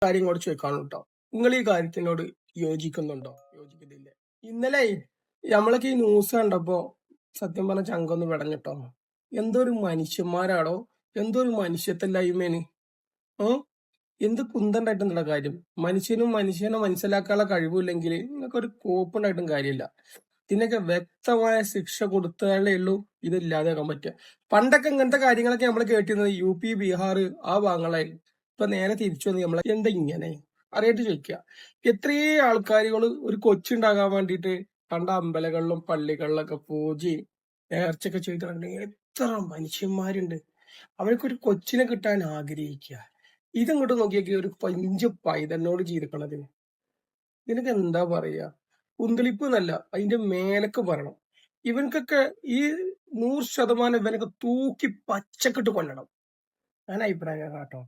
കാര്യം കൂടെ ചോദിക്കാണ് കേട്ടോ. നിങ്ങൾ ഈ കാര്യത്തിനോട് യോജിക്കുന്നുണ്ടോ? യോജിക്കുന്നില്ലേ? ഇന്നലെ നമ്മളൊക്കെ ഈ ന്യൂസ് കണ്ടപ്പോ സത്യം പറഞ്ഞ ചങ്കൊന്ന് വിടഞ്ഞിട്ടോ. എന്തോ ഒരു മനുഷ്യന്മാരാടോ, എന്തോ ഒരു മനുഷ്യത്വമില്ലായ്മേന്. ഓ എന്ത് കുന്തണ്ടായിട്ടുള്ള കാര്യം. മനുഷ്യനെ മനസ്സിലാക്കാനുള്ള കഴിവില്ലെങ്കിൽ നിങ്ങൾക്ക് ഒരു കോപ്പുണ്ടായിട്ടും കാര്യമില്ല. ഇതിനൊക്കെ വ്യക്തമായ ശിക്ഷ കൊടുത്താലേ ഉള്ളൂ ഇതില്ലാതാക്കാൻ പറ്റുക. പണ്ടൊക്കെ ഇങ്ങനത്തെ കാര്യങ്ങളൊക്കെ നമ്മൾ കേട്ടിരുന്നത് UP, ബീഹാർ ആ ഭാഗങ്ങളായിരുന്നു. ഇപ്പൊ നേരെ തിരിച്ചു വന്ന് നമ്മളെ എന്താ ഇങ്ങനെ അറിയായിട്ട് ചോദിക്കുക. എത്രയേ ആൾക്കാരുകൾ ഒരു കൊച്ചുണ്ടാകാൻ വേണ്ടിയിട്ട് പണ്ട് അമ്പലങ്ങളിലും പള്ളികളിലൊക്കെ പൂജയും നേർച്ചയൊക്കെ ചെയ്തിട്ടുണ്ടെങ്കിൽ എത്ര മനുഷ്യന്മാരുണ്ട്. അവർക്കൊരു കൊച്ചിനെ കിട്ടാൻ ആഗ്രഹിക്കുക. ഇതങ്ങോട്ട് നോക്കിയൊക്കെ ഒരു പഞ്ച് പൈതലിനോട് ചെയ്തിക്കണത്. ഇതിനൊക്കെ എന്താ പറയാ? കുന്തിളിപ്പ് എന്നല്ല, അതിന്റെ മേലക്ക് പറയണം. ഇവൻക്കൊക്കെ ഈ 100% ഇവനൊക്കെ തൂക്കി പച്ചക്കിട്ട് കൊല്ലണം. ഞാൻ അഭിപ്രായം കേട്ടോ.